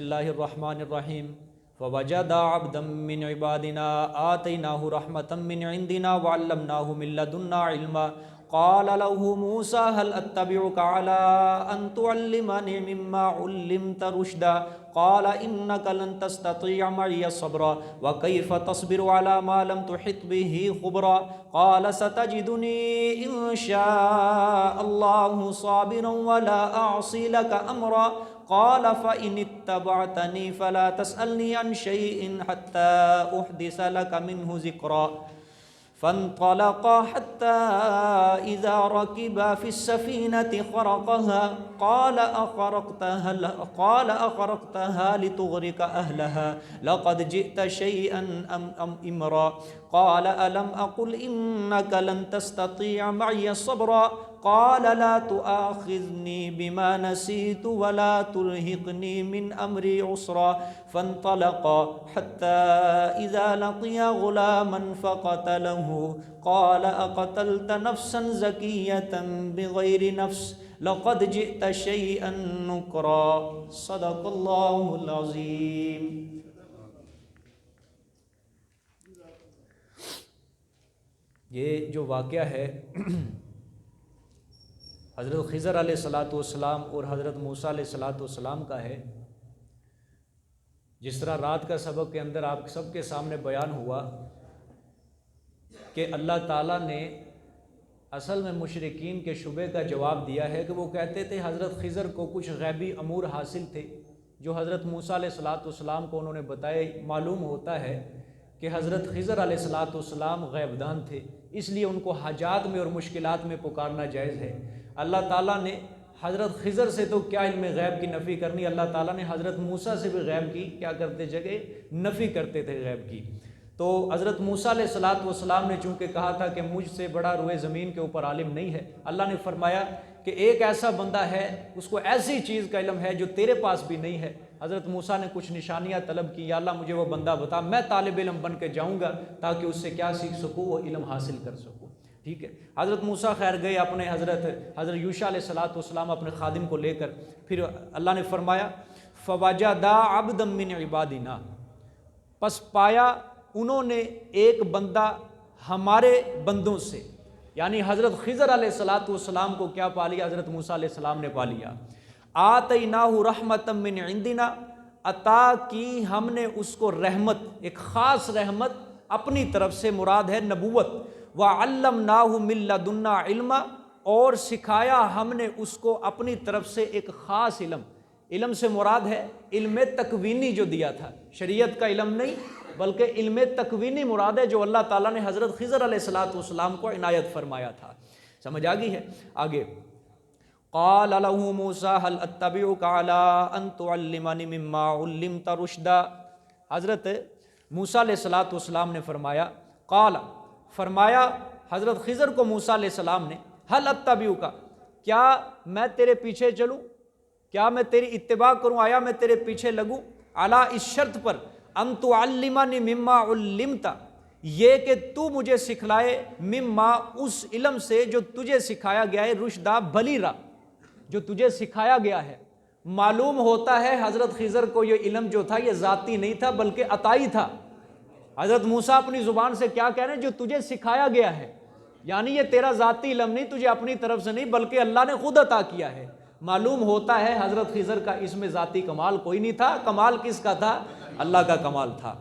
اللہ الرحمن الرحیم فوجد عبدا من عبادنا آتیناہ رحمتا من عندنا وعلمناہ من لدنا علما قال له موسى هل اتبعك على ان تعلمني مما علمت رشدا قال انك لن تستطيع معي صبرا وكيف تصبر على ما لم تحط به خبرا قال ستجدني ان شاء الله صابرا ولا اعصي لك امرا قال فإن اتبعتني فلا تسألني عن شيء حتى أحدث لك منه ذكرا فانطلقا حتى إذا ركبا في السفينة خرقها قال أخرقتها لتغرق أهلها لقد جئت شيئا إمرا قال ألم أقل إنك لن تستطيع معي صبرا قال لا تؤاخذني بما نسيت ولا ترهقني من أمري عسرا فانطلقا حتى إذا لقيا غلاما فقتله قال أقتلت نفسا زكية بغير نفس لقد جئت شيئا نكرا صدق الله العظيم۔ یہ جو واقعہ ہے حضرت خضر علیہ السلام اور حضرت موسیٰ علیہ السلام کا ہے۔ جس طرح رات کا سبق کے اندر آپ سب کے سامنے بیان ہوا کہ اللہ تعالیٰ نے اصل میں مشرکین کے شبہ کا جواب دیا ہے کہ وہ کہتے تھے حضرت خضر کو کچھ غیبی امور حاصل تھے جو حضرت موسیٰ علیہ السلام کو انہوں نے بتائے۔ معلوم ہوتا ہے کہ حضرت خضر علیہ السلام غیب دان تھے، اس لیے ان کو حاجات میں اور مشکلات میں پکارنا جائز ہے۔ اللہ تعالیٰ نے حضرت خضر سے تو کیا علم غیب کی نفی کرنی، اللہ تعالیٰ نے حضرت موسیٰ سے بھی غیب کی کیا کرتے جگہ نفی کرتے تھے غیب کی۔ تو حضرت موسیٰ علیہ السلام نے چونکہ کہا تھا کہ مجھ سے بڑا روئے زمین کے اوپر عالم نہیں ہے، اللہ نے فرمایا کہ ایک ایسا بندہ ہے اس کو ایسی چیز کا علم ہے جو تیرے پاس بھی نہیں ہے۔ حضرت موسیٰ نے کچھ نشانیاں طلب کی، یا اللہ مجھے وہ بندہ بتا، میں طالب علم بن کے جاؤں گا تاکہ اس سے کیا سیکھ سکوں، وہ علم حاصل کر سکوں۔ ٹھیک ہے، حضرت موسیٰ خیر گئے اپنے حضرت یوشع علیہ السلام اپنے خادم کو لے کر، پھر اللہ نے فرمایا فوجدا عبدا من عبادنا، پس پایا انہوں نے ایک بندہ ہمارے بندوں سے، یعنی حضرت خضر علیہ السلام کو کیا پا لیا، حضرت موسیٰ علیہ السلام نے پا لیا۔ آتیناہ رحمتا من عندنا، عطا کی ہم نے اس کو رحمت، ایک خاص رحمت اپنی طرف سے، مراد ہے نبوت۔ وعلمناہ من لدنا علما، اور سکھایا ہم نے اس کو اپنی طرف سے ایک خاص علم۔ علم سے مراد ہے علم تکوینی جو دیا تھا، شریعت کا علم نہیں بلکہ علم تکوینی مراد ہے جو اللہ تعالیٰ نے حضرت خضر علیہ السلام کو عنایت فرمایا تھا۔ سمجھ آ گئی ہے؟ آگے قال له موسیٰ هل اتبعك على ان تعلمني مما علمت رشدا، حضرت موسیٰ علیہ السلام نے فرمایا، فرمایا حضرت خضر کو موسیٰ علیہ السلام نے، هل اتبعك، کیا میں تیرے پیچھے چلوں، کیا میں تیری اتباع کروں، آیا میں تیرے پیچھے لگوں، علی اس شرط پر ان تعلمنی مما علمت، یہ کہ تو مجھے سکھلائے، مما اس علم سے جو تجھے سکھایا گیا ہے، رشدہ بھلی راہ جو تجھے سکھایا گیا ہے۔ معلوم ہوتا ہے حضرت خضر کو یہ علم جو تھا یہ ذاتی نہیں تھا بلکہ عطائی تھا۔ حضرت موسیٰ اپنی زبان سے کیا کہہ رہے ہیں، جو تجھے سکھایا گیا ہے، یعنی یہ تیرا ذاتی علم نہیں، تجھے اپنی طرف سے نہیں بلکہ اللہ نے خود عطا کیا ہے۔ معلوم ہوتا ہے حضرت خضر کا اس میں ذاتی کمال کوئی نہیں تھا، کمال کس کا تھا؟ اللہ کا کمال تھا۔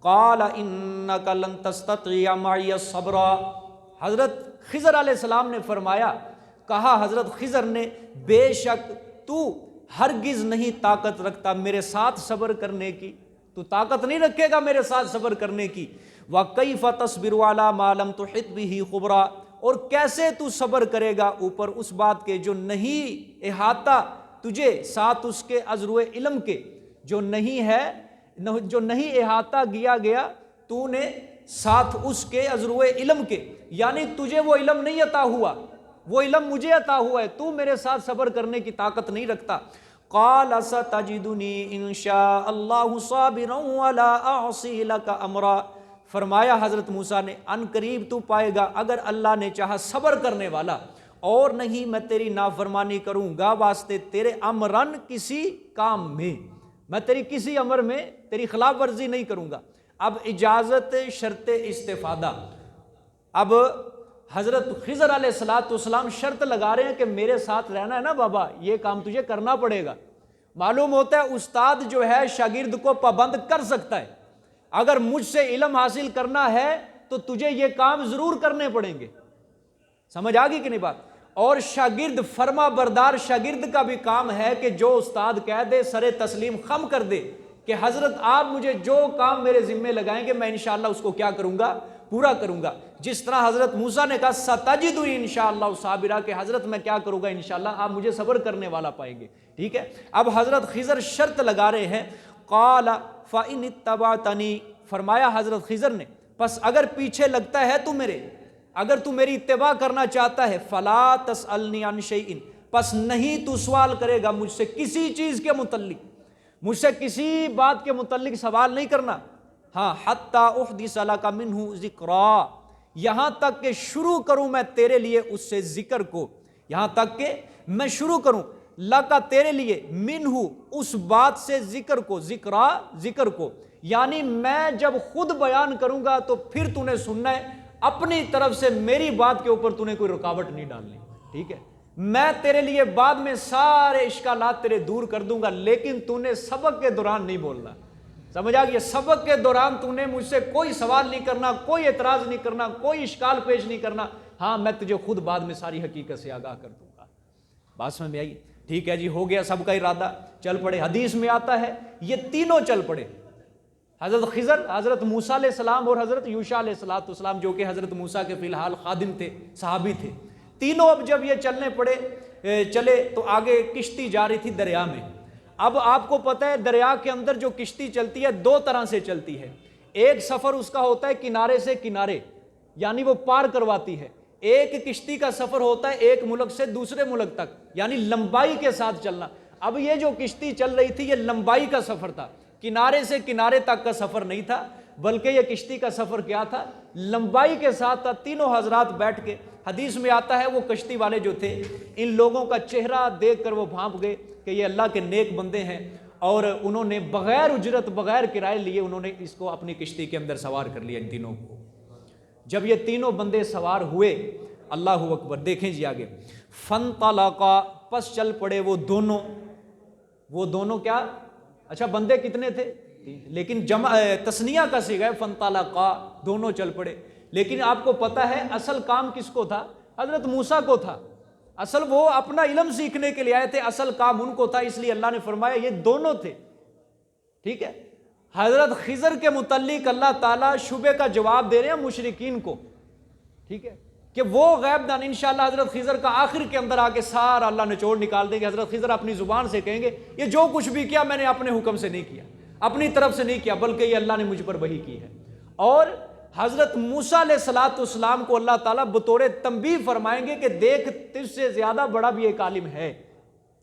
قال انک لن تستطیع معی صبرا، حضرت خضر علیہ السلام نے فرمایا، کہا حضرت خضر نے، بے شک تو ہرگز نہیں طاقت رکھتا میرے ساتھ صبر کرنے کی، تو طاقت نہیں رکھے گا میرے ساتھ صبر کرنے کی۔ وَكَيْفَ تَصْبِرُ عَلَى مَا لَمْ تُحِطْ بِهِ خُبْرًا، اور کیسے تو صبر کرے گا اوپر اس بات کے جو نہیں احاطہ تجھے ساتھ اس کے ازروِ علم کے، جو نہیں ہے، جو نہیں احاطہ کیا گیا تو نے ساتھ اس کے ازروِ علم کے، یعنی تجھے وہ علم نہیں عطا ہوا، وہ علم مجھے عطا ہوا ہے، تو میرے ساتھ صبر کرنے کی طاقت نہیں رکھتا۔ قال ستجدنی ان شاء اللہ صابرا ولا اعصی لک امرا، فرمایا حضرت موسیٰ نے ان قریب تو پائے گا اگر اللہ نے چاہا صبر کرنے والا، اور نہیں میں تیری نافرمانی کروں گا واسطے تیرے امرن کسی کام میں، میں تیری کسی امر میں تیری خلاف ورزی نہیں کروں گا۔ اب اجازت شرط استفادہ، اب حضرت خضر علیہ السلام شرط لگا رہے ہیں کہ میرے ساتھ رہنا ہے نا بابا، یہ کام تجھے کرنا پڑے گا۔ معلوم ہوتا ہے استاد جو ہے شاگرد کو پابند کر سکتا ہے، اگر مجھ سے علم حاصل کرنا ہے تو تجھے یہ کام ضرور کرنے پڑیں گے۔ سمجھ آ گئی کہ نہیں بات؟ اور شاگرد فرما بردار شاگرد کا بھی کام ہے کہ جو استاد کہہ دے سر تسلیم خم کر دے کہ حضرت آپ مجھے جو کام میرے ذمے لگائیں گے میں انشاءاللہ اس کو کیا کروں گا، پورا کروں گا۔ جس طرح حضرت موسیٰ نے کہا ستجدنی انشاءاللہ صابرا، کہ حضرت میں کیا کروں گا انشاءاللہ آپ مجھے صبر کرنے والا پائیں گے، ٹھیک ہے۔ اب حضرت خضر شرط لگا رہے ہیں، قال فإن اتبعتنی، فرمایا حضرت خضر نے پس اگر پیچھے لگتا ہے تو میرے، اگر تو میری اتباع کرنا چاہتا ہے، فلا تسألنی عن شیء، پس نہیں تو سوال کرے گا مجھ سے کسی چیز کے متعلق، مجھ سے کسی بات کے متعلق سوال نہیں کرنا۔ ہاں، حتی احدث لک منہ ذکرا، یہاں تک کہ شروع کروں میں تیرے لیے اس سے ذکر کو، یہاں تک کہ میں شروع کروں لکا تیرے لیے منہ اس بات سے ذکر کو، ذکرا ذکر کو، یعنی میں جب خود بیان کروں گا تو پھر تو نے سننا ہے، اپنی طرف سے میری بات کے اوپر تو نے کوئی رکاوٹ نہیں ڈالنی، ٹھیک ہے۔ میں تیرے لیے بعد میں سارے اشکالات تیرے دور کر دوں گا، لیکن تو نے سبق کے دوران نہیں بولنا، سمجھ آ گیا؟ سبق کے دوران تو نے مجھ سے کوئی سوال نہیں کرنا، کوئی اعتراض نہیں کرنا، کوئی اشکال پیش نہیں کرنا، ہاں میں تجھے خود بعد میں ساری حقیقت سے آگاہ کر دوں گا۔ بات سمجھ میں آئی؟ ٹھیک ہے جی، ہو گیا سب کا ارادہ، چل پڑے۔ حدیث میں آتا ہے یہ تینوں چل پڑے، حضرت خضر، حضرت موسیٰ علیہ السلام اور حضرت یوشع علیہ السلام، جو کہ حضرت موسیٰ کے فی الحال خادم تھے، صحابی تھے، تینوں اب جب یہ چلے تو آگے کشتی جا رہی تھی دریا میں۔ اب آپ کو پتہ ہے دریا کے اندر جو کشتی چلتی ہے دو طرح سے چلتی ہے، ایک سفر اس کا ہوتا ہے کنارے سے کنارے، یعنی وہ پار کرواتی ہے، ایک کشتی کا سفر ہوتا ہے ایک ملک سے دوسرے ملک تک، یعنی لمبائی کے ساتھ چلنا۔ اب یہ جو کشتی چل رہی تھی یہ لمبائی کا سفر تھا، کنارے سے کنارے تک کا سفر نہیں تھا، بلکہ یہ کشتی کا سفر کیا تھا، لمبائی کے ساتھ تھا۔ تینوں حضرات بیٹھ کے، حدیث میں آتا ہے وہ کشتی والے جو تھے ان لوگوں کا چہرہ دیکھ کر وہ بھانپ گئے کہ یہ اللہ کے نیک بندے ہیں، اور انہوں نے بغیر اجرت بغیر کرائے لیے انہوں نے اس کو اپنی کشتی کے اندر سوار کر لیا، ان تینوں کو۔ جب یہ تینوں بندے سوار ہوئے، اللہ اکبر، دیکھیں جی آگے، فانطلقا، پس چل پڑے وہ دونوں کیا، اچھا بندے کتنے تھے؟ لیکن جمع تثنیہ کا صیغہ ہے، فانطلقا، دونوں چل پڑے۔ لیکن آپ کو پتہ ہے اصل کام کس کو تھا؟ حضرت موسیٰ کو تھا، اصل وہ اپنا علم سیکھنے کے لیے آئے تھے، اصل کام ان کو تھا، اس لیے اللہ نے فرمایا یہ دونوں تھے، ٹھیک ہے۔ حضرت خضر کے متعلق اللہ تعالیٰ شبے کا جواب دے رہے ہیں مشرکین کو، ٹھیک ہے، کہ وہ غیب دان، انشاءاللہ حضرت خضر کا آخر کے اندر آ کے سارا اللہ نچوڑ نکال دیں گے۔ حضرت خضر اپنی زبان سے کہیں گے یہ جو کچھ بھی کیا میں نے اپنے حکم سے نہیں کیا، اپنی طرف سے نہیں کیا، بلکہ یہ اللہ نے مجھ پر وحی کی ہے۔ اور حضرت موسیٰ علیہ السلام کو اللہ تعالیٰ بطور تنبیہ فرمائیں گے کہ دیکھ تجھ سے زیادہ بڑا بھی ایک عالم ہے،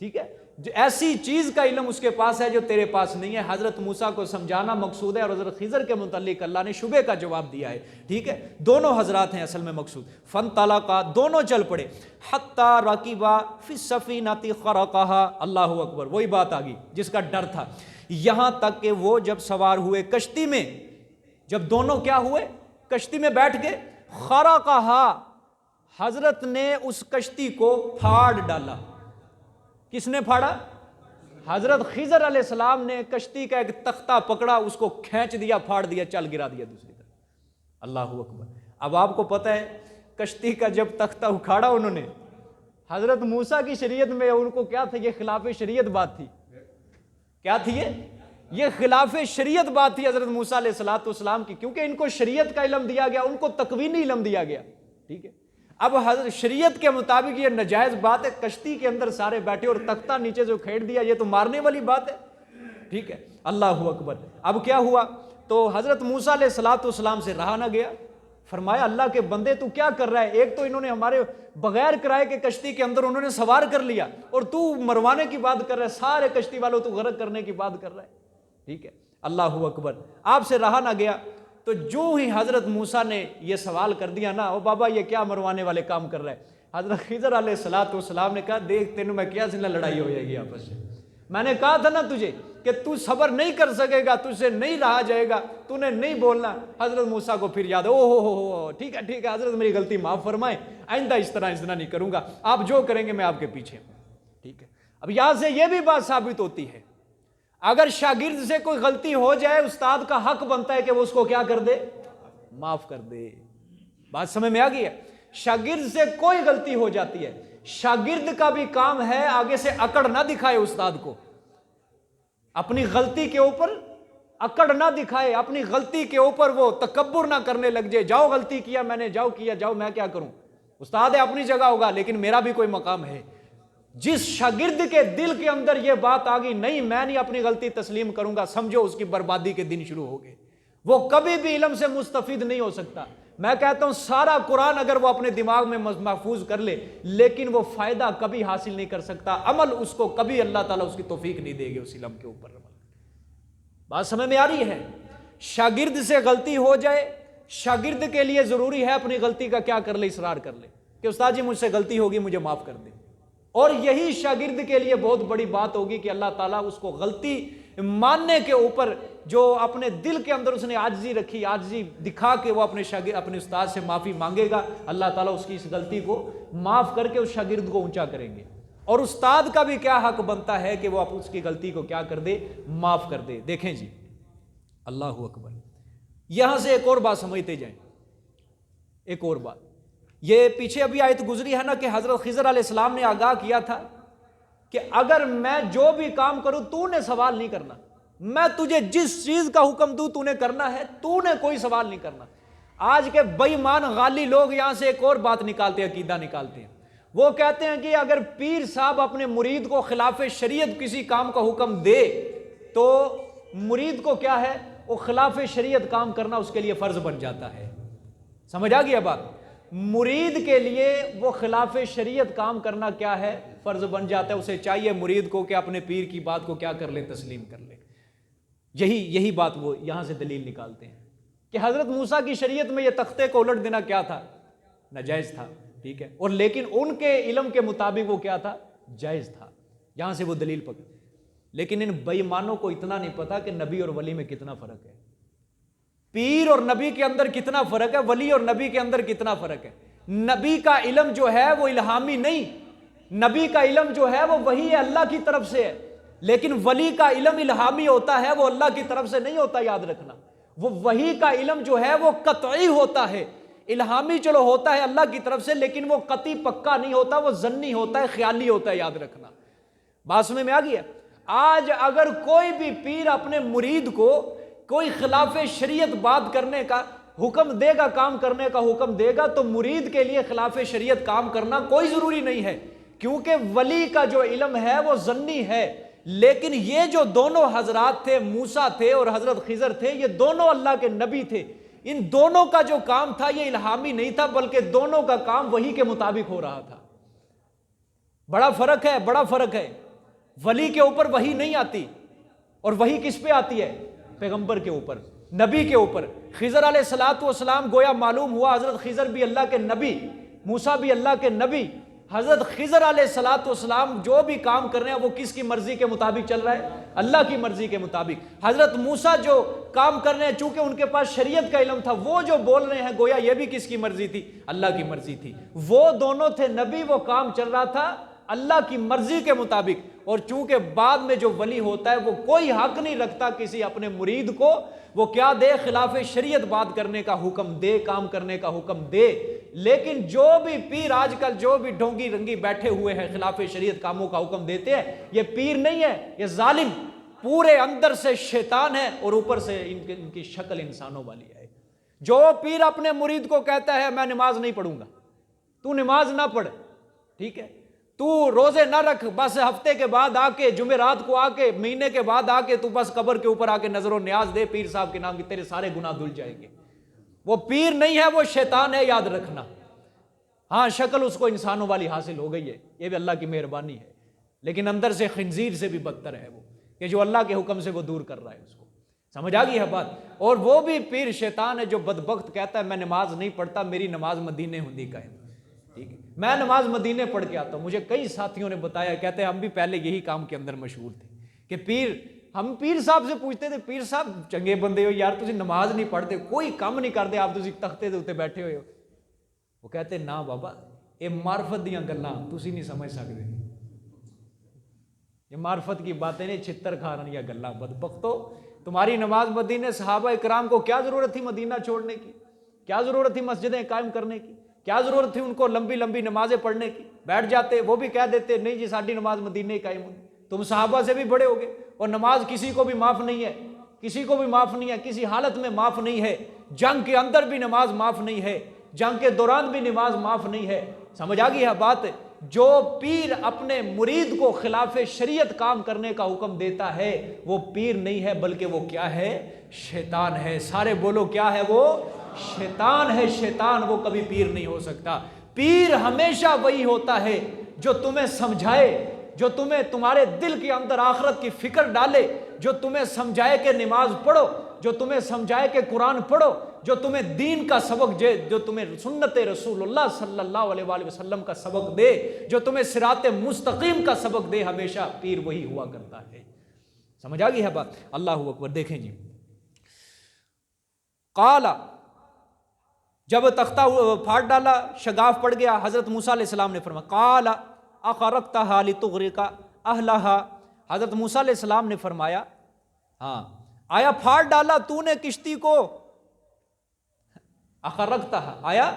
ٹھیک ہے، ایسی چیز کا علم اس کے پاس ہے جو تیرے پاس نہیں ہے۔ حضرت موسیٰ کو سمجھانا مقصود ہے، اور حضرت خضر کے متعلق اللہ نے شبے کا جواب دیا ہے، ٹھیک ہے۔ دونوں حضرات ہیں اصل میں مقصود۔ فانطلقا، دونوں چل پڑے، حتی رکبا فی السفینۃ خرقہا، اللہ اکبر، وہی بات آ گئی جس کا ڈر تھا، یہاں تک کہ وہ جب سوار ہوئے کشتی میں، جب دونوں کیا ہوئے، کشتی میں بیٹھ کے، خرقہا، حضرت نے اس کشتی کو پھاڑ ڈالا۔ کس نے پھاڑا؟ حضرت خضر علیہ السلام نے کشتی کا ایک تختہ پکڑا، اس کو کھینچ دیا، پھاڑ دیا، چل گرا دیا دوسری طرف، اللہ اکبر۔ اب آپ کو پتہ ہے کشتی کا جب تختہ اکھاڑا انہوں نے، حضرت موسیٰ کی شریعت میں ان کو کیا تھا، یہ خلاف شریعت بات تھی، کیا تھی یہ خلاف شریعت بات تھی حضرت موسیٰ علیہ السلام کی، کیونکہ ان کو شریعت کا علم دیا گیا، ان کو تکوینی علم دیا گیا، ٹھیک ہے۔ اب حضرت شریعت کے مطابق یہ ناجائز بات ہے، کشتی کے اندر سارے بیٹھے اور تختہ نیچے سے کھیڑ دیا، یہ تو مارنے والی بات ہے، ٹھیک ہے، اللہ اکبر۔ اب کیا ہوا، تو حضرت موسیٰ علیہ السلام سے رہا نہ گیا، فرمایا اللہ کے بندے تو کیا کر رہا ہے، ایک تو انہوں نے ہمارے بغیر کرائے کے کشتی کے اندر انہوں نے سوار کر لیا، اور تو مروانے کی بات کر رہا ہے، سارے کشتی والوں تو غرق کرنے کی بات کر رہا ہے، ٹھیک ہے، اللہ اکبر۔ آپ سے رہا نہ گیا، تو جو ہی حضرت موسیٰ نے یہ سوال کر دیا نا، او بابا یہ کیا مروانے والے کام کر رہا ہے، حضرت خضر علیہ السلام نے کہا دیکھ تینوں میں کیا سننا لڑائی ہو جائے گی آپس میں نے کہا تھا نا تجھے کہ تو صبر نہیں کر سکے گا، تجھ سے نہیں رہا جائے گا، تو نے نہیں بولنا۔ حضرت موسیٰ کو پھر یاد ہے، او ہو ٹھیک ہے حضرت، میری غلطی معاف فرمائیں، آئندہ اس طرح نہیں کروں گا، آپ جو کریں گے میں آپ کے پیچھے ہوں، ٹھیک ہے۔ اب یہاں سے یہ بھی بات ثابت ہوتی ہے، اگر شاگرد سے کوئی غلطی ہو جائے، استاد کا حق بنتا ہے کہ وہ اس کو کیا کر دے، معاف کر دے۔ بات سمجھ میں آ گئی ہے؟ شاگرد سے کوئی غلطی ہو جاتی ہے، شاگرد کا بھی کام ہے آگے سے اکڑ نہ دکھائے استاد کو، اپنی غلطی کے اوپر اکڑ نہ دکھائے، اپنی غلطی کے اوپر وہ تکبر نہ کرنے لگ جائے، جاؤ غلطی کیا میں نے، جاؤ میں کیا کروں، استاد ہے اپنی جگہ ہوگا لیکن میرا بھی کوئی مقام ہے۔ جس شاگرد کے دل کے اندر یہ بات آ گئی، نہیں میں نہیں اپنی غلطی تسلیم کروں گا، سمجھو اس کی بربادی کے دن شروع ہو گئے، وہ کبھی بھی علم سے مستفید نہیں ہو سکتا۔ میں کہتا ہوں سارا قرآن اگر وہ اپنے دماغ میں محفوظ کر لے لیکن وہ فائدہ کبھی حاصل نہیں کر سکتا، عمل اس کو کبھی اللہ تعالیٰ اس کی توفیق نہیں دے گی اس علم کے اوپر۔ بات سمجھ میں آ رہی ہے؟ شاگرد سے غلطی ہو جائے، شاگرد کے لیے ضروری ہے اپنی غلطی کا کیا کر لے، اصرار کر لے کہ استاد جی مجھ سے غلطی ہوگی، مجھے معاف کر دے، اور یہی شاگرد کے لیے بہت بڑی بات ہوگی کہ اللہ تعالیٰ اس کو غلطی ماننے کے اوپر جو اپنے دل کے اندر اس نے عاجزی رکھی، عاجزی دکھا کے وہ اپنے استاد سے معافی مانگے گا، اللہ تعالیٰ اس کی اس غلطی کو معاف کر کے اس شاگرد کو اونچا کریں گے۔ اور استاد کا بھی کیا حق بنتا ہے کہ وہ اس کی غلطی کو کیا کر دے، معاف کر دے۔ دیکھیں جی، اللہ اکبر، یہاں سے ایک اور بات سمجھتے جائیں، ایک اور بات، یہ پیچھے ابھی آیت گزری ہے نا کہ حضرت خضر علیہ السلام نے آگاہ کیا تھا کہ اگر میں جو بھی کام کروں تو نے سوال نہیں کرنا، میں تجھے جس چیز کا حکم دوں تو نے کرنا ہے، تو نے کوئی سوال نہیں کرنا۔ آج کے بے ایمان غالی لوگ یہاں سے ایک اور بات نکالتے ہیں، عقیدہ نکالتے ہیں، وہ کہتے ہیں کہ اگر پیر صاحب اپنے مرید کو خلاف شریعت کسی کام کا حکم دے تو مرید کو کیا ہے، وہ خلاف شریعت کام کرنا اس کے لیے فرض بن جاتا ہے۔ سمجھ آ گیا بات؟ مرید کے لیے وہ خلاف شریعت کام کرنا کیا ہے، فرض بن جاتا ہے، اسے چاہیے مرید کو کہ اپنے پیر کی بات کو کیا کر لے، تسلیم کر لے۔ یہی بات وہ یہاں سے دلیل نکالتے ہیں کہ حضرت موسیٰ کی شریعت میں یہ تختے کو الٹ دینا کیا تھا، ناجائز تھا، ٹھیک ہے، اور لیکن ان کے علم کے مطابق وہ کیا تھا، جائز تھا، یہاں سے وہ دلیل پکڑ۔ لیکن ان بے ایمانوں کو اتنا نہیں پتا کہ نبی اور ولی میں کتنا فرق ہے، پیر اور نبی کے اندر کتنا فرق ہے، ولی اور نبی کے اندر کتنا فرق ہے۔ نبی کا علم جو ہے وہ الہامی نہیں، نبی کا علم جو ہے وہ وحی ہے، اللہ کی طرف سے ہے، لیکن ولی کا علم الہامی ہوتا ہے، وہ اللہ کی طرف سے نہیں ہوتا، یاد رکھنا۔ وہ وحی کا علم جو ہے وہ قطعی ہوتا ہے، الہامی چلو ہوتا ہے اللہ کی طرف سے لیکن وہ قطعی پکا نہیں ہوتا، وہ ظنی ہوتا ہے، خیالی ہوتا ہے، یاد رکھنا۔ بات سمجھ میں آ گئی ہے؟ آج اگر کوئی بھی پیر اپنے مرید کو کوئی خلاف شریعت بات کرنے کا حکم دے گا، کام کرنے کا حکم دے گا، تو مرید کے لیے خلاف شریعت کام کرنا کوئی ضروری نہیں ہے، کیونکہ ولی کا جو علم ہے وہ ظنی ہے۔ لیکن یہ جو دونوں حضرات تھے، موسیٰ تھے اور حضرت خضر تھے، یہ دونوں اللہ کے نبی تھے، ان دونوں کا جو کام تھا یہ الہامی نہیں تھا بلکہ دونوں کا کام وحی کے مطابق ہو رہا تھا۔ بڑا فرق ہے، بڑا فرق ہے۔ ولی کے اوپر وحی نہیں آتی، اور وحی کس پہ آتی ہے؟ پیغمبر کے اوپر، نبی کے اوپر۔ خضر علیہ الصلوۃ والسلام گویا معلوم ہوا حضرت خضر بھی اللہ کے نبی، موسیٰ بھی اللہ کے نبی۔ حضرت خضر علیہ الصلوۃ والسلام جو بھی کام کر رہے ہیں وہ کس کی مرضی کے مطابق چل رہا ہے؟ اللہ کی مرضی کے مطابق۔ حضرت موسیٰ جو کام کر رہے ہیں چونکہ ان کے پاس شریعت کا علم تھا، وہ جو بول رہے ہیں گویا یہ بھی کس کی مرضی تھی؟ اللہ کی مرضی تھی۔ وہ دونوں تھے نبی، وہ کام چل رہا تھا اللہ کی مرضی کے مطابق۔ اور چونکہ بعد میں جو ولی ہوتا ہے وہ کوئی حق نہیں رکھتا کسی اپنے مرید کو وہ کیا دے، خلاف شریعت بات کرنے کا حکم دے، کام کرنے کا حکم دے۔ لیکن جو بھی پیر آج کل جو بھی ڈھونگی رنگی بیٹھے ہوئے ہیں خلاف شریعت کاموں کا حکم دیتے ہیں، یہ پیر نہیں ہے، یہ ظالم پورے اندر سے شیطان ہے اور اوپر سے ان کی شکل انسانوں والی ہے۔ جو پیر اپنے مرید کو کہتا ہے میں نماز نہیں پڑھوں گا، تو نماز نہ پڑھ، ٹھیک ہے، تو روزے نہ رکھ، بس ہفتے کے بعد آ کے، جمعرات کو آ کے، مہینے کے بعد آ کے تو بس قبر کے اوپر آ کے نظر و نیاز دے پیر صاحب کے نام کی، تیرے سارے گناہ دھل جائیں گے۔ وہ پیر نہیں ہے، وہ شیطان ہے، یاد رکھنا۔ ہاں شکل اس کو انسانوں والی حاصل ہو گئی ہے، یہ بھی اللہ کی مہربانی ہے، لیکن اندر سے خنزیر سے بھی بدتر ہے وہ، کہ جو اللہ کے حکم سے وہ دور کر رہا ہے اس کو۔ سمجھ آ گئی ہے بات؟ اور وہ بھی پیر شیطان ہے جو بدبخت کہتا ہے میں نماز نہیں پڑھتا، میری نماز مدینے ہندی کا ہے، ٹھیک ہے، میں نماز مدینے پڑھ کے آتا ہوں۔ مجھے کئی ساتھیوں نے بتایا، کہتے ہیں ہم بھی پہلے یہی کام کے اندر مشہور تھے کہ پیر ہم پیر صاحب سے پوچھتے تھے، پیر صاحب چنگے بندے ہو یار، تسی نماز نہیں پڑھتے، کوئی کام نہیں کرتے، آپ تسی تختے دے اوتے بیٹھے ہوئے ہو. وہ کہتے نا بابا یہ معرفت دیاں گلاں تسی نہیں سمجھ سکتے، یہ معرفت کی باتیں نہیں، چھتر کھانے یا گلاں. بدبختو، تمہاری نماز مدینے صحابہ اکرام کو کیا ضرورت تھی مدینہ چھوڑنے کی؟ کیا ضرورت تھی مسجدیں قائم کرنے کی؟ کیا ضرورت تھی ان کو لمبی لمبی نمازیں پڑھنے کی؟ بیٹھ جاتے، وہ بھی کہہ دیتے نہیں جی ساڈی نماز مدینے قائم ہوئی. تم صحابہ سے بھی بڑے ہو گئے. اور نماز کسی کو بھی معاف نہیں ہے، کسی کو بھی معاف نہیں ہے، کسی حالت میں معاف نہیں ہے. جنگ کے اندر بھی نماز معاف نہیں ہے، جنگ کے دوران بھی نماز معاف نہیں ہے. سمجھ آ گئی ہے بات؟ جو پیر اپنے مرید کو خلاف شریعت کام کرنے کا حکم دیتا ہے وہ پیر نہیں ہے، بلکہ وہ کیا ہے؟ شیطان ہے. سارے بولو کیا ہے وہ؟ شیطان ہے. شیطان، وہ کبھی پیر نہیں ہو سکتا. پیر ہمیشہ وہی ہوتا ہے جو تمہیں سمجھائے، جو تمہیں تمہارے دل کے اندر آخرت کی فکر ڈالے، جو تمہیں سمجھائے کہ نماز پڑھو، جو تمہیں سمجھائے کہ قرآن پڑھو، جو تمہیں دین کا سبق دے، جو تمہیں سنت رسول اللہ صلی اللہ علیہ وآلہ وسلم کا سبق دے، جو تمہیں صراط مستقیم کا سبق دے. ہمیشہ پیر وہی ہوا کرتا ہے. سمجھ آ گئی ہے بات؟ اللہ اکبر. دیکھیں جی، قالا، جب تختہ پھاڑ ڈالا، شگاف پڑ گیا، حضرت موسیٰ علیہ السلام نے فرمایا قالا اخرقتها لتغرق اہلها. حضرت موسیٰ علیہ السلام نے فرمایا ہاں آیا پھاڑ ڈالا تو نے کشتی کو؟ اخرقتها، آیا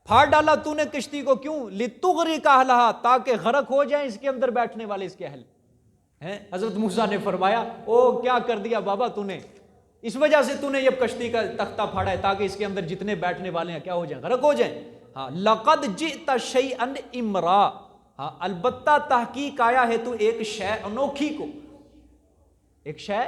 پھاڑ ڈالا تو نے کشتی کو، کیوں؟ لتغرق اہلها، تاکہ غرق ہو جائیں اس کے اندر بیٹھنے والے، اس کے اہل ہیں. حضرت موسیٰ نے فرمایا او کیا کر دیا بابا تو نے، اس وجہ سے تو نے یہ کشتی کا تختہ پھاڑا ہے تاکہ اس کے اندر جتنے بیٹھنے والے ہیں کیا ہو جائیں؟ غرق ہو جائیں. ہاں لقد جئت شیئا امرا، ہاں البتہ تحقیق آیا ہے تو ایک شے انوکھی کو، ایک شے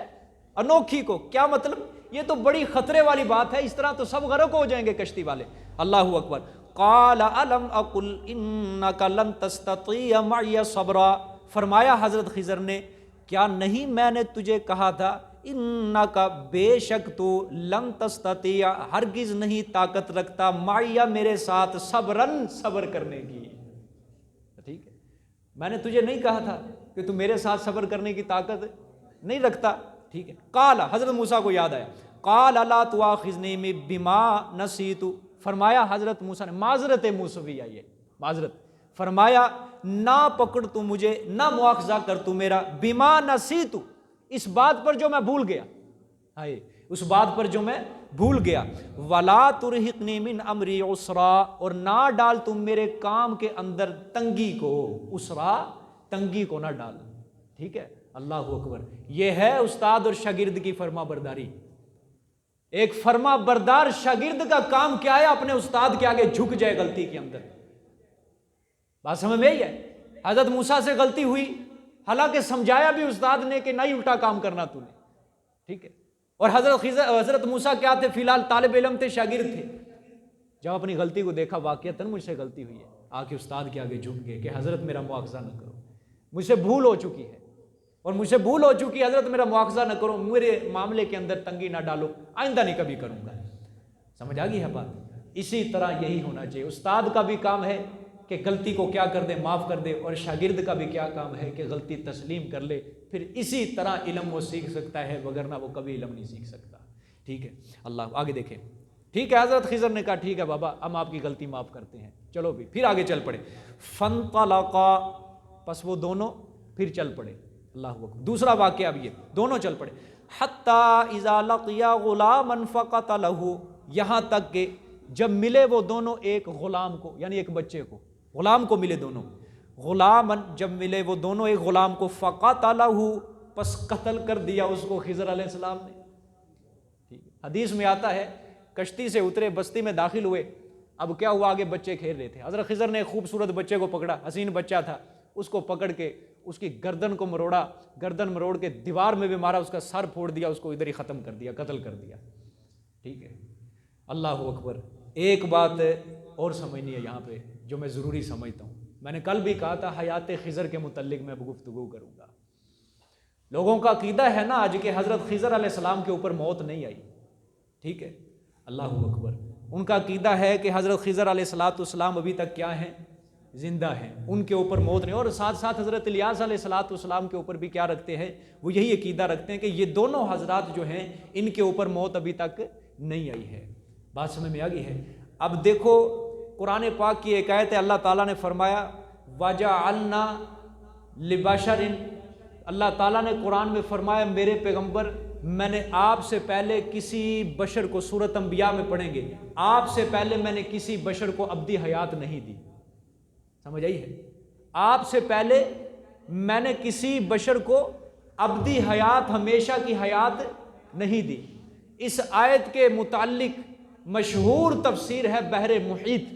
انوکھی کو. کیا مطلب؟ یہ تو بڑی خطرے والی بات ہے، اس طرح تو سب غرق ہو جائیں گے کشتی والے. اللہ اکبر. قال الم اقل انک لن تستطیع معی صبرا. فرمایا حضرت خضر نے کیا نہیں میں نے تجھے کہا تھا انک، بے شک تو، لن تستطیع، ہرگز نہیں طاقت رکھتا، معی، میرے ساتھ، صبرن، صبر کرنے کی. ٹھیک ہے، میں نے تجھے نہیں کہا تھا کہ تو میرے ساتھ صبر کرنے کی طاقت نہیں رکھتا. ٹھیک ہے. قال، حضرت موسیٰ کو یاد آیا، قال لا تؤاخذنی بما نسیت. فرمایا حضرت موسیٰ نے، معذرت موسوی آئی ہے، معذرت. فرمایا نہ پکڑ تو مجھے، نہ مواخذہ کر تو میرا، بما نسیت، اس بات پر جو میں بھول گیا، ہائے اس بات پر جو میں بھول گیا. ولا ترہقنی من امری عسرا، اور نہ ڈال تم میرے کام کے اندر تنگی کو، عسرا، تنگی کو نہ ڈال. ٹھیک ہے. اللہ اکبر. یہ ہے استاد اور شاگرد کی فرما برداری. ایک فرما بردار شاگرد کا کام کیا ہے؟ اپنے استاد کے آگے جھک جائے غلطی کے اندر. بات سمجھ میں ہی ہے؟ حضرت موسیٰ سے غلطی ہوئی، حالانکہ سمجھایا بھی استاد نے کہ نہیں الٹا کام کرنا تو نے. ٹھیک ہے. اور حضرت موسیٰ کیا تھے؟ فی الحال طالب علم تھے، شاگرد تھے. جب اپنی غلطی کو دیکھا واقعتاً مجھ سے غلطی ہوئی ہے، آ کے استاد کے آگے جھک گئے کہ حضرت میرا مواخذہ نہ کرو، مجھ سے بھول ہو چکی ہے، اور مجھ سے بھول ہو چکی ہے، حضرت میرا مواخذہ نہ کرو، میرے معاملے کے اندر تنگی نہ ڈالو، آئندہ نہیں کبھی کروں گا. سمجھ آ گئی ہے بات؟ اسی طرح یہی ہونا چاہیے. استاد کا بھی کام ہے کہ غلطی کو کیا کر دے؟ معاف کر دے. اور شاگرد کا بھی کیا کام ہے کہ غلطی تسلیم کر لے. پھر اسی طرح علم وہ سیکھ سکتا ہے، وگرنہ وہ کبھی علم نہیں سیکھ سکتا. ٹھیک ہے. اللہ آگے دیکھیں. ٹھیک ہے. حضرت خضر نے کہا ٹھیک ہے بابا، ہم آپ کی غلطی معاف کرتے ہیں، چلو بھی. پھر آگے چل پڑے. فانطلقا، پس وہ دونوں پھر چل پڑے. اللہ اکبر. دوسرا واقعہ اب یہ، دونوں چل پڑے. حتی اذا لقیا غلاما فقتلہ، یہاں تک کہ جب ملے وہ دونوں ایک غلام کو، یعنی ایک بچے کو، غلام کو ملے دونوں. غلامن، جب ملے وہ دونوں ایک غلام کو، فقتلہ، پس قتل کر دیا اس کو خضر علیہ السلام نے. ٹھیک ہے. حدیث میں آتا ہے کشتی سے اترے، بستی میں داخل ہوئے، اب کیا ہوا؟ آگے بچے کھیل رہے تھے. حضرت خضر نے ایک خوبصورت بچے کو پکڑا، حسین بچہ تھا، اس کو پکڑ کے اس کی گردن کو مروڑا، گردن مروڑ کے دیوار میں بھی مارا، اس کا سر پھوڑ دیا، اس کو ادھر ہی ختم کر دیا، قتل کر دیا. ٹھیک ہے. اللہ اکبر. ایک بات اور سمجھنی ہے یہاں پہ جو میں ضروری سمجھتا ہوں. میں نے کل بھی کہا تھا حیات خضر کے متعلق میں گفتگو کروں گا. لوگوں کا عقیدہ ہے نا آج کہ حضرت خضر علیہ السلام کے اوپر موت نہیں آئی. ٹھیک ہے. اللہ اکبر. ان کا عقیدہ ہے کہ حضرت خضر علیہ السلام ابھی تک کیا ہیں؟ زندہ ہیں، ان کے اوپر موت نہیں۔ اور ساتھ ساتھ حضرت الیاس علیہ السلام کے اوپر بھی کیا رکھتے ہیں؟ وہ یہی عقیدہ رکھتے ہیں کہ یہ دونوں حضرات جو ہیں ان کے اوپر موت ابھی تک نہیں آئی ہے۔ بات سمجھ میں آ گئی ہے؟ اب دیکھو قرآن پاک کی ایک آیت ہے، اللہ تعالیٰ نے فرمایا وَجَعَلْنَا لِبَشَرٍ، اللہ تعالیٰ نے قرآن میں فرمایا میرے پیغمبر میں نے آپ سے پہلے کسی بشر کو، سورۃ انبیاء میں پڑھیں گے، آپ سے پہلے میں نے کسی بشر کو ابدی حیات نہیں دی۔ سمجھ آئی ہے؟ آپ سے پہلے میں نے کسی بشر کو ابدی حیات، ہمیشہ کی حیات نہیں دی۔ اس آیت کے متعلق مشہور تفسیر ہے بحر محیط،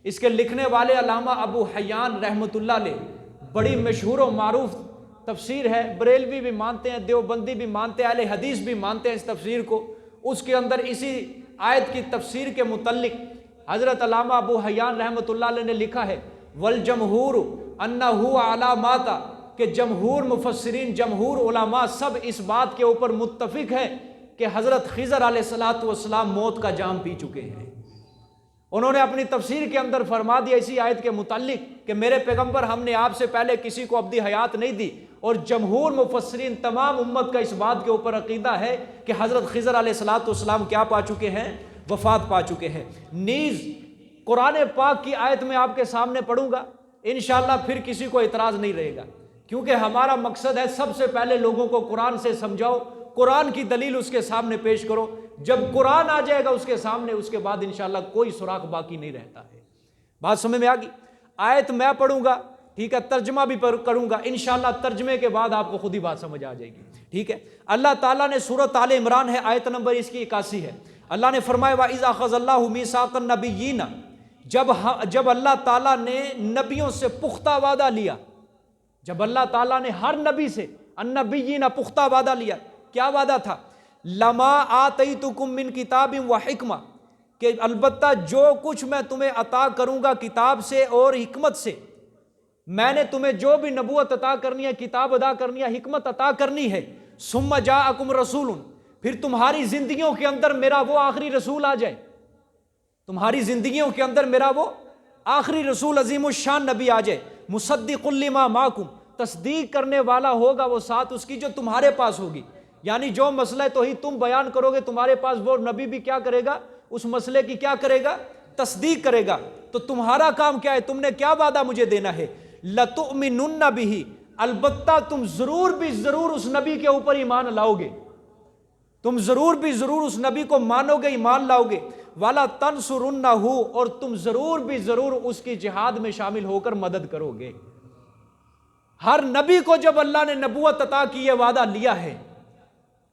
اس کے لکھنے والے علامہ ابو حیان رحمۃ اللہ علیہ، بڑی مشہور و معروف تفسیر ہے، بریلوی بھی مانتے ہیں، دیوبندی بھی مانتے ہیں، اہل حدیث بھی مانتے ہیں اس تفسیر کو۔ اس کے اندر اسی آیت کی تفسیر کے متعلق حضرت علامہ ابو حیان رحمۃ اللہ علیہ نے لکھا ہے والجمہور انہ علی ما تا، کہ جمہور مفسرین، جمہور علماء سب اس بات کے اوپر متفق ہے کہ حضرت خضر علیہ السلام موت کا جام پی چکے ہیں۔ انہوں نے اپنی تفسیر کے اندر فرما دیا اسی آیت کے متعلق کہ میرے پیغمبر ہم نے آپ سے پہلے کسی کو ابدی حیات نہیں دی، اور جمہور مفسرین تمام امت کا اس بات کے اوپر عقیدہ ہے کہ حضرت خضر علیہ السلام کیا پا چکے ہیں؟ وفات پا چکے ہیں۔ نیز قرآن پاک کی آیت میں آپ کے سامنے پڑھوں گا انشاءاللہ، پھر کسی کو اعتراض نہیں رہے گا، کیونکہ ہمارا مقصد ہے سب سے پہلے لوگوں کو قرآن سے سمجھاؤ، قرآن کی دلیل اس کے سامنے پیش کرو۔ جب قرآن آ جائے گا اس کے سامنے، اس کے بعد انشاءاللہ کوئی سراغ باقی نہیں رہتا ہے۔ بات سمجھ میں آ گئی؟ آیت میں پڑھوں گا، ٹھیک ہے، ترجمہ بھی کروں گا انشاءاللہ، ترجمے کے بعد آپ کو خود ہی بات سمجھ آ جائے گی، ٹھیک ہے۔ اللہ تعالیٰ نے سورۃ آل عمران ہے، آیت نمبر اس کی 81 ہے، اللہ نے فرمایا وَإِذْ أَخَذَ اللَّهُ مِيثَاقَ النَّبِيِّينَ، جب اللہ تعالیٰ نے نبیوں سے پختہ وعدہ لیا، جب اللہ تعالیٰ نے ہر نبی سے النبیین پختہ وعدہ لیا، کیا وعدہ تھا؟ لما آتیتکم من کتاب و حکمہ، کہ البتہ جو کچھ میں تمہیں عطا کروں گا کتاب سے اور حکمت سے، میں نے تمہیں جو بھی نبوت عطا کرنی ہے، کتاب عطا کرنی ہے، حکمت عطا کرنی ہے، ثم جاءکم رسول، پھر تمہاری زندگیوں کے اندر میرا وہ آخری رسول آ جائے، تمہاری زندگیوں کے اندر میرا وہ آخری رسول عظیم الشان نبی آ جائے، مصدق لما معکم، تصدیق کرنے والا ہوگا وہ ساتھ اس کی جو تمہارے پاس ہوگی، یعنی جو مسئلہ توحید تم بیان کرو گے تمہارے پاس وہ نبی بھی کیا کرے گا؟ اس مسئلے کی کیا کرے گا؟ تصدیق کرے گا۔ تو تمہارا کام کیا ہے؟ تم نے کیا وعدہ مجھے دینا ہے؟ لَتُؤْمِنُنَّ بِهِ، البتہ تم ضرور بھی ضرور اس نبی کے اوپر ایمان لاؤ گے، تم ضرور بھی ضرور اس نبی کو مانو گے، ایمان لاؤ گے، وَلَا تَنْصُرُنَّهُ، اور تم ضرور بھی ضرور اس کی جہاد میں شامل ہو کر مدد کرو گے۔ ہر نبی کو جب اللہ نے نبوت عطا کی یہ وعدہ لیا ہے،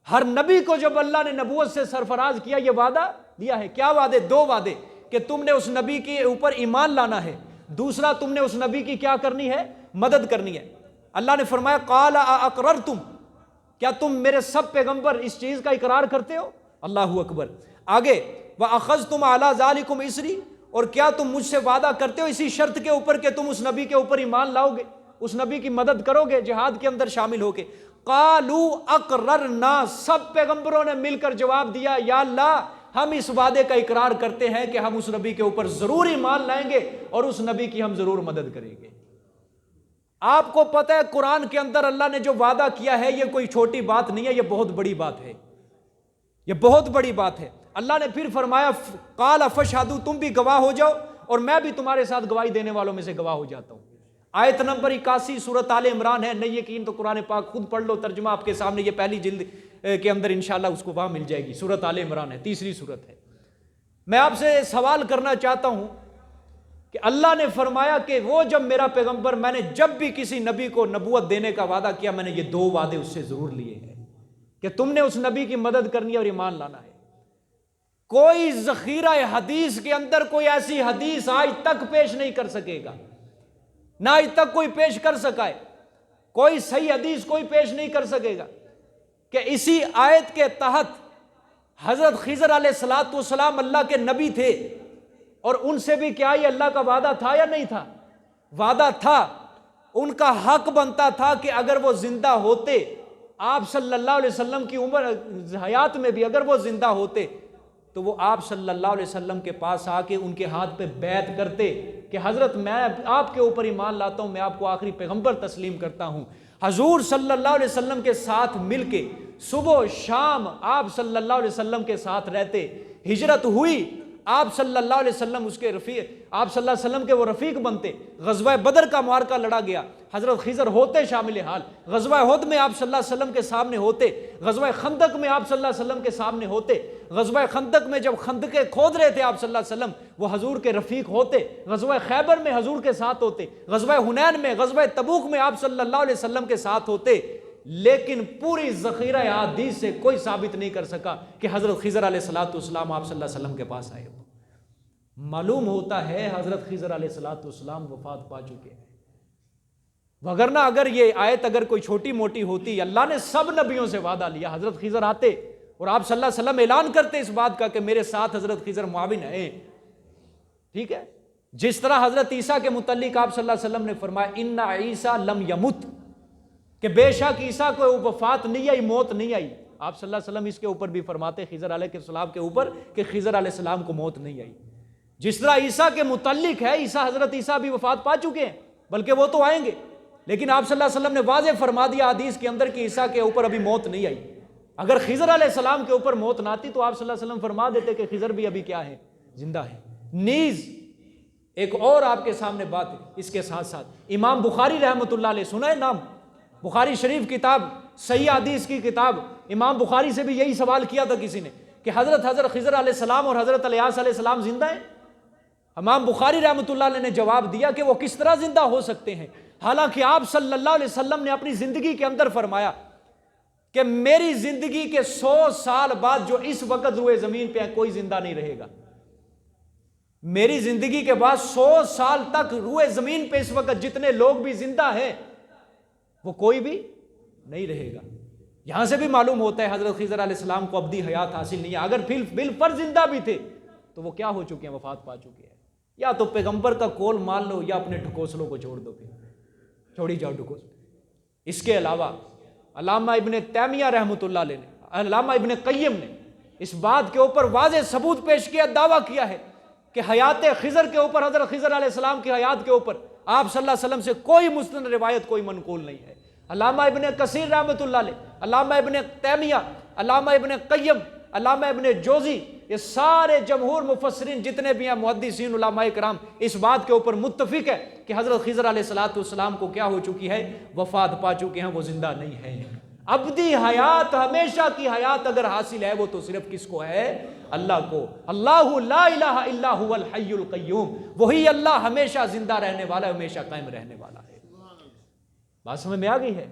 ہر نبی کو جب اللہ نے نبوت سے سرفراز کیا یہ وعدہ لیا ہے۔ کیا وعدے؟ دو وعدے، کہ تم نے اس نبی کے اوپر ایمان لانا ہے، دوسرا تم نے اس نبی کی کیا کرنی ہے؟ مدد کرنی ہے۔ اللہ نے فرمایا قال اقررتم، کیا تم میرے سب پیغمبر اس چیز کا اقرار کرتے ہو؟ اللہ اکبر۔ آگے واخذتم علی ذالکم اسری، اور کیا تم مجھ سے وعدہ کرتے ہو اسی شرط کے اوپر کہ تم اس نبی کے اوپر ایمان لاؤ گے، اس نبی کی مدد کرو گے، جہاد کے اندر شامل ہو کے؟ قالوا اقررنا، سب پیغمبروں نے مل کر جواب دیا یا اللہ ہم اس وعدے کا اقرار کرتے ہیں کہ ہم اس نبی کے اوپر ضرور ایمان لائیں گے اور اس نبی کی ہم ضرور مدد کریں گے۔ آپ کو پتہ ہے قرآن کے اندر اللہ نے جو وعدہ کیا ہے یہ کوئی چھوٹی بات نہیں ہے، یہ بہت بڑی بات ہے، یہ بہت بڑی بات ہے۔ اللہ نے پھر فرمایا قال فاشہدوا، تم بھی گواہ ہو جاؤ اور میں بھی تمہارے ساتھ گواہی دینے والوں میں سے گواہ ہو جاتا ہوں۔ آیت نمبر 81 سورۃ آل عمران ہے، نہیں یقین تو قرآن پاک خود پڑھ لو، ترجمہ آپ کے سامنے، یہ پہلی جلد کے اندر انشاءاللہ اس کو وہاں مل جائے گی، سورۃ آل عمران ہے، تیسری سورت ہے۔ میں آپ سے سوال کرنا چاہتا ہوں کہ اللہ نے فرمایا کہ وہ جب میرا پیغمبر، میں نے جب بھی کسی نبی کو نبوت دینے کا وعدہ کیا میں نے یہ دو وعدے اس سے ضرور لیے ہیں کہ تم نے اس نبی کی مدد کرنی ہے اور ایمان لانا ہے۔ کوئی ذخیرہ حدیث کے اندر کوئی ایسی حدیث آج تک پیش نہیں کر سکے گا، نہ آج تک کوئی پیش کر سکا ہے، کوئی صحیح حدیث کوئی پیش نہیں کر سکے گا کہ اسی آیت کے تحت حضرت خضر علیہ السلام اللہ کے نبی تھے، اور ان سے بھی کیا یہ اللہ کا وعدہ تھا یا نہیں تھا؟ وعدہ تھا۔ ان کا حق بنتا تھا کہ اگر وہ زندہ ہوتے، آپ صلی اللہ علیہ وسلم کی عمر حیات میں بھی اگر وہ زندہ ہوتے تو وہ آپ صلی اللہ علیہ وسلم کے پاس آ کے ان کے ہاتھ پہ بیعت کرتے، کہ حضرت میں آپ کے اوپر ایمان لاتا ہوں، میں آپ کو آخری پیغمبر تسلیم کرتا ہوں۔ حضور صلی اللہ علیہ وسلم کے ساتھ مل کے صبح و شام آپ صلی اللہ علیہ وسلم کے ساتھ رہتے، ہجرت ہوئی، آپ صلی اللہ علیہ وسلم اس کے رفیق، آپ صلی اللہ علیہ وسلم کے وہ رفیق بنتے، غزوہ بدر کا معرکہ لڑا گیا، حضرت خضر ہوتے شامل حال، غزوہ احد میں آپ صلی اللہ علیہ وسلم کے سامنے ہوتے، غزوہ خندق میں آپ صلی اللہ علیہ وسلم کے سامنے ہوتے، غزوہ خندق میں جب خندقیں کھود رہے تھے آپ صلی اللہ علیہ وسلم وہ حضور کے رفیق ہوتے، غزوہ خیبر میں حضور کے ساتھ ہوتے، غزوہ حنین میں، غزوہ تبوک میں آپ صلی اللہ علیہ وسلم کے ساتھ ہوتے، لیکن پوری ذخیرہ احادیث سے کوئی ثابت نہیں کر سکا کہ حضرت خضر علیہ السلام آپ صلی اللہ علیہ وسلم کے پاس آئے ہو۔ معلوم ہوتا ہے حضرت خضر علیہ السلام وفات پا چکے ہیں، وگرنہ اگر یہ آیت اگر کوئی چھوٹی موٹی ہوتی، اللہ نے سب نبیوں سے وعدہ لیا، حضرت خضر آتے اور آپ صلی اللہ علیہ وسلم اعلان کرتے اس بات کا کہ میرے ساتھ حضرت خضر معاون ہیں، ٹھیک ہے۔ جس طرح حضرت عیسیٰ کے متعلق آپ صلی اللہ علیہ وسلم نے فرمایا ان عیسیٰ لم یمت، کہ بے شک عیسیٰ کو وفات نہیں آئی، موت نہیں آئی، آپ صلی اللہ علیہ وسلم اس کے اوپر بھی فرماتے خضر علیہ السلام کے اوپر کہ خضر علیہ السلام کو موت نہیں آئی۔ جس طرح عیسیٰ کے متعلق ہے، حضرت عیسیٰ بھی وفات پا چکے ہیں، بلکہ وہ تو آئیں گے، لیکن آپ صلی اللہ علیہ وسلم نے واضح فرما دیا حدیث کے اندر کہ عیسیٰ کے اوپر ابھی موت نہیں آئی۔ اگر خضر علیہ السلام کے اوپر موت نہ آتی تو آپ صلی اللہ علیہ وسلم فرما دیتے کہ خضر بھی ابھی کیا ہے، زندہ ہے۔ نیز ایک اور آپ کے سامنے بات ہے اس کے ساتھ ساتھ، امام بخاری رحمۃ اللہ علیہ، سنا ہے نام، بخاری شریف کتاب، صحیح حدیث کی کتاب، امام بخاری سے بھی یہی سوال کیا تھا کسی نے کہ حضرت خضر علیہ السلام اور حضرت الیاس علیہ السلام زندہ ہیں؟ امام بخاری رحمۃ اللہ علیہ نے جواب دیا کہ وہ کس طرح زندہ ہو سکتے ہیں، حالانکہ آپ صلی اللہ علیہ وسلم نے اپنی زندگی کے اندر فرمایا کہ میری زندگی کے 100 سال بعد جو اس وقت روئے زمین پہ ہے کوئی زندہ نہیں رہے گا، میری زندگی کے بعد 100 سال تک روئے زمین پہ اس وقت جتنے لوگ بھی زندہ ہیں وہ کوئی بھی نہیں رہے گا۔ یہاں سے بھی معلوم ہوتا ہے حضرت خضر علیہ السلام کو ابدی حیات حاصل نہیں ہے، اگر بالفرض زندہ بھی تھے تو وہ کیا ہو چکے ہیں، وفات پا چکے ہیں۔ یا تو پیغمبر کا قول مان لو یا اپنے ڈھکوسلوں کو چھوڑ دو، پھر چھوڑی جاؤ ڈھکوسل۔ اس کے علاوہ علامہ ابن تیمیہ رحمۃ اللہ علیہ نے، علامہ ابن قیم نے اس بات کے اوپر واضح ثبوت پیش کیا، دعویٰ کیا ہے کہ حیات خضر کے اوپر، حضرت خضر علیہ السلام کی حیات کے اوپر آپ صلی اللہ علیہ وسلم سے کوئی مستند روایت، کوئی منقول نہیں ہے۔ علامہ ابن کثیر رحمۃ اللہ علیہ، علامہ ابن تیمیہ، علامہ ابن قیم، علامہ ابن جوزی، یہ سارے جمہور مفسرین جتنے بھی ہیں محدثین علماء کرام اس بات کے اوپر متفق ہے کہ حضرت خضر علیہ السلام کو کیا ہو چکی ہے، وفات پا چکے ہیں، وہ زندہ نہیں ہے۔ ابدی حیات، ہمیشہ کی حیات اگر حاصل ہے وہ تو صرف کس کو ہے، اللہ کو۔ اللہ لا الہ الا هو الحی القیوم، وہی اللہ ہمیشہ زندہ رہنے والا ہے، ہمیشہ قائم رہنے والا ہے۔ بات سمجھ میں آ گئی ہے؟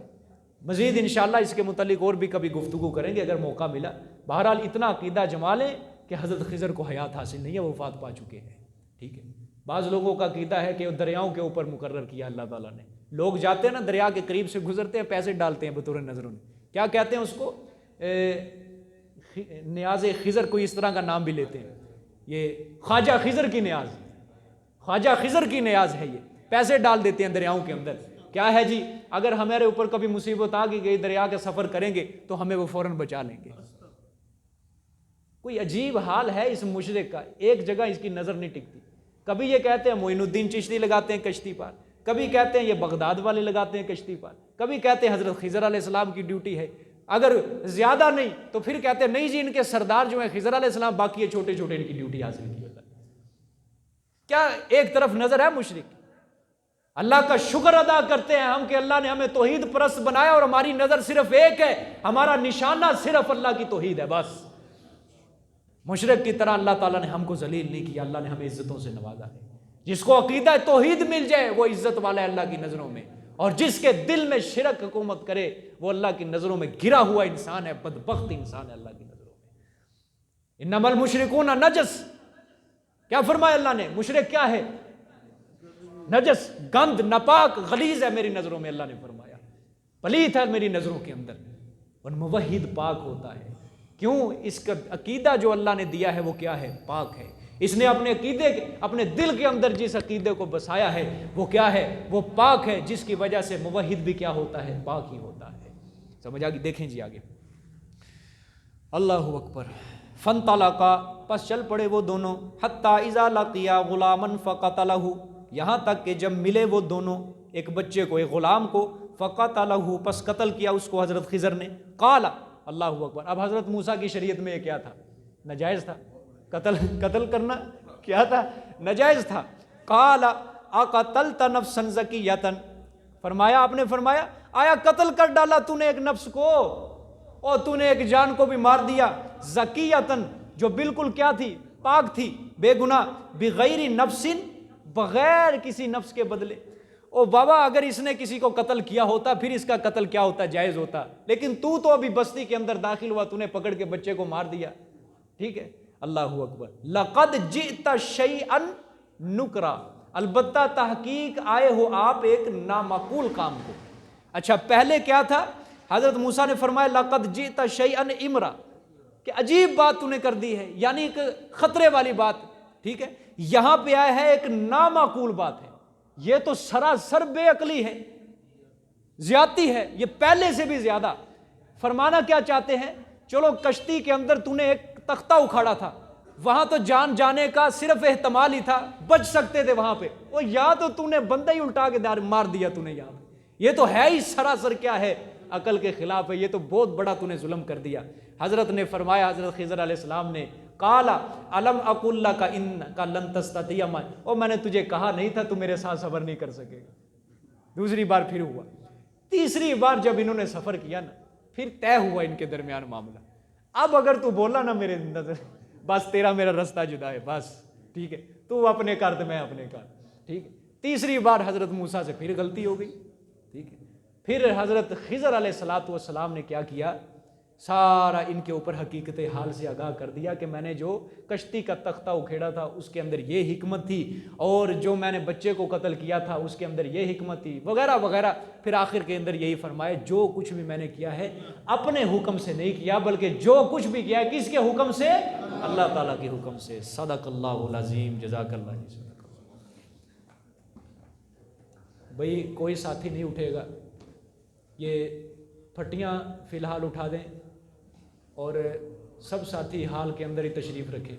مزید انشاءاللہ اس کے متعلق اور بھی کبھی گفتگو کریں گے اگر موقع ملا۔ بہرحال اتنا عقیدہ جما لیں کہ حضرت خضر کو حیات حاصل نہیں ہے، وہ وفات پا چکے ہیں، ٹھیک ہے۔ بعض لوگوں کا عقیدہ ہے کہ دریاؤں کے اوپر مقرر کیا اللہ تعالیٰ نے، لوگ جاتے ہیں نا دریا کے قریب سے گزرتے ہیں، پیسے ڈالتے ہیں بطور نظروں میں، کیا کہتے ہیں اس کو، نیاز خضر، کوئی اس طرح کا نام بھی لیتے ہیں، یہ خواجہ خضر کی نیاز، خواجہ خضر کی نیاز ہے، یہ پیسے ڈال دیتے ہیں دریاؤں کے اندر۔ کیا ہے جی، اگر ہمارے اوپر کبھی مصیبت آ گئی دریا کے سفر کریں گے تو ہمیں وہ فوراً بچا لیں گے۔ کوئی عجیب حال ہے اس مشرک کا، ایک جگہ اس کی نظر نہیں ٹکتی، کبھی یہ کہتے ہیں معین الدین چشتی لگاتے ہیں کشتی پر، کبھی کہتے ہیں یہ بغداد والے لگاتے ہیں کشتی پر، کبھی کہتے ہیں حضرت خضر علیہ السلام کی ڈیوٹی ہے، اگر زیادہ نہیں تو پھر کہتے ہیں نہیں جی ان کے سردار جو ہیں خضر علیہ السلام، باقی یہ چھوٹے چھوٹے ان کی ڈیوٹی حاصل کی ہوتا ہے۔ کیا ایک طرف نظر ہے مشرک؟ اللہ کا شکر ادا کرتے ہیں ہم کہ اللہ نے ہمیں توحید پرست بنایا اور ہماری نظر صرف ایک ہے، ہمارا نشانہ صرف اللہ کی توحید ہے بس۔ مشرک کی طرح اللہ تعالیٰ نے ہم کو ذلیل نہیں کیا، اللہ نے ہمیں عزتوں سے نوازا ہے۔ جس کو عقیدہ توحید مل جائے وہ عزت والا ہے اللہ کی نظروں میں، اور جس کے دل میں شرک حکومت کرے وہ اللہ کی نظروں میں گرا ہوا انسان ہے، بدبخت انسان ہے اللہ کی نظروں میں۔ انما المشرکون نجس، کیا فرمایا اللہ نے؟ مشرک کیا ہے؟ نجس، گند، ناپاک، غلیظ ہے میری نظروں میں، اللہ نے فرمایا پلیت ہے میری نظروں کے اندر، اور موحد پاک ہوتا ہے۔ کیوں؟ اس کا عقیدہ جو اللہ نے دیا ہے وہ کیا ہے؟ پاک ہے۔ اس نے اپنے عقیدے، اپنے دل کے اندر جس عقیدے کو بسایا ہے وہ کیا ہے؟ وہ پاک ہے، جس کی وجہ سے موحد بھی کیا ہوتا ہے؟ پاک ہی ہوتا ہے۔ سمجھ آگے؟ دیکھیں جی آگے، اللہ اکبر۔ فانطلقا، پس چل پڑے وہ دونوں، حتی اذا لقیا غلاما فقتلہ، یہاں تک کہ جب ملے وہ دونوں، ایک بچے کو ایک غلام کو، فقتلہ، پس قتل کیا اس کو حضرت خضر نے، قال، اللہ اکبر. اب حضرت موسیٰ کی شریعت میں یہ کیا تھا؟ ناجائز تھا. قتل کرنا کیا تھا؟ ناجائز تھا. قال اقتلت نفسا زکیۃ، فرمایا، آپ نے فرمایا آیا قتل کر ڈالا تو نے ایک نفس کو، اور تو نے ایک جان کو بھی مار دیا، زکیۃ، جو بالکل کیا تھی؟ پاک تھی، بے گناہ، بغیر نفس، بغیر کسی نفس کے بدلے. او بابا، اگر اس نے کسی کو قتل کیا ہوتا پھر اس کا قتل کیا ہوتا؟ جائز ہوتا. لیکن تو ابھی بستی کے اندر داخل ہوا، تو نے پکڑ کے بچے کو مار دیا. ٹھیک ہے، اللہ اکبر. لقد جئت شیئا نکرا، البتہ تحقیق آئے ہو آپ ایک نامعقول کام کو. اچھا، پہلے کیا تھا؟ حضرت موسیٰ نے فرمایا لقد جئت شیئا امرا، کہ عجیب بات تو نے کر دی ہے، یعنی ایک خطرے والی بات. ٹھیک ہے، یہاں پہ آیا ہے ایک نامعقول بات ہے. یہ تو سراسر بے عقلی ہے، زیادتی ہے، یہ پہلے سے بھی زیادہ. فرمانا کیا چاہتے ہیں؟ چلو کشتی کے اندر تو نے ایک تختہ اکھاڑا تھا، وہاں تو جان جانے کا صرف احتمال ہی تھا، بچ سکتے تھے وہاں پہ. وہ یا تو نے بندہ ہی الٹا کے مار دیا تو نے. یاد، یہ تو ہے ہی سراسر کیا ہے؟ عقل کے خلاف ہے. یہ تو بہت بڑا تو نے ظلم کر دیا. حضرت نے فرمایا، حضرت خضر علیہ السلام نے، قال الم اقل لک انک لن تستطیع معی، اور میں نے تجھے کہا نہیں تھا تو میرے ساتھ صبر نہیں کر سکے گا. دوسری بار پھر ہوا. تیسری بار جب انہوں نے سفر کیا نا، پھر طے ہوا ان کے درمیان معاملہ. اب اگر تو بولا نا میرے نظر، بس تیرا میرا رستہ جدا ہے، بس. ٹھیک ہے، تو اپنے کر تو میں اپنے کر. ٹھیک ہے، تیسری بار حضرت موسیٰ سے پھر غلطی ہو گئی. ٹھیک ہے، پھر حضرت خضر علیہ السلام نے کیا کیا؟ سارا ان کے اوپر حقیقت حال سے آگاہ کر دیا کہ میں نے جو کشتی کا تختہ اکھیڑا تھا اس کے اندر یہ حکمت تھی، اور جو میں نے بچے کو قتل کیا تھا اس کے اندر یہ حکمت تھی، وغیرہ وغیرہ. پھر آخر کے اندر یہی فرمایا، جو کچھ بھی میں نے کیا ہے اپنے حکم سے نہیں کیا، بلکہ جو کچھ بھی کیا ہے کس کے حکم سے؟ اللہ تعالیٰ کے حکم سے. صدق اللہ العظیم. جزاک اللہ. بھئی کوئی ساتھی نہیں اٹھے گا، یہ پھٹیاں فی الحال اٹھا دیں، اور سب ساتھی حال کے اندر ہی تشریف رکھیں.